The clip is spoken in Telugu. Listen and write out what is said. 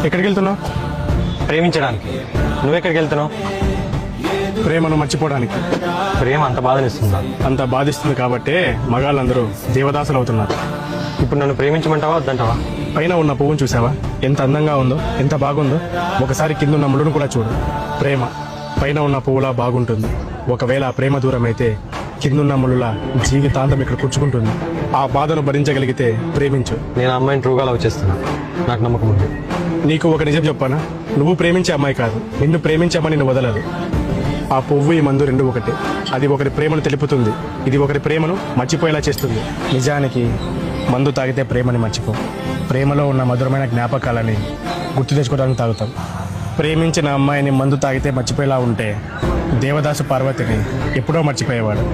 ఎక్కడికి వెళ్తున్నావు? ప్రేమించడానికి. నువ్వెక్కడికి వెళ్తున్నావు? ప్రేమను మర్చిపోవడానికి. ప్రేమ అంత బాధనిస్తుందా? అంత బాధిస్తుంది కాబట్టే మగాళ్ళందరూ దేవదాసులు అవుతున్నారు. ఇప్పుడు నన్ను ప్రేమించమంటావా వద్దంటావా? పైన ఉన్న పువ్వును చూసావా? ఎంత అందంగా ఉందో, ఎంత బాగుందో. ఒకసారి కింద ఉన్న ముళ్ళును కూడా చూడు. ప్రేమ పైన ఉన్న పువ్వులా బాగుంటుంది. ఒకవేళ ఆ ప్రేమ దూరం అయితే కిందున్న ముళ్ళులా జీవితాంతం ఇక్కడ కూర్చుకుంటుంది. ఆ బాధను భరించగలిగితే ప్రేమించు. నేను ఆ అమ్మాయిని ట్రూగా లవ్ చేస్తున్నా. నాకు నమ్మకం ఉంది. నీకు ఒక నిజం చెప్పానా? నువ్వు ప్రేమించే అమ్మాయి కాదు, నిన్ను ప్రేమించమని నిన్ను వదలదు. ఆ పువ్వు ఈ మందు రెండు ఒకటే. అది ఒకరి ప్రేమను తెలుపుతుంది, ఇది ఒకరి ప్రేమను మర్చిపోయేలా చేస్తుంది. నిజానికి మందు తాగితే ప్రేమని మర్చిపో. ప్రేమలో ఉన్న మధురమైన జ్ఞాపకాలని గుర్తు తెచ్చుకోవడానికి తాగుతాం. ప్రేమించిన అమ్మాయిని మందు తాగితే మర్చిపోయేలా ఉంటే దేవదాసు పార్వతిని ఎప్పుడో మర్చిపోయేవాడు.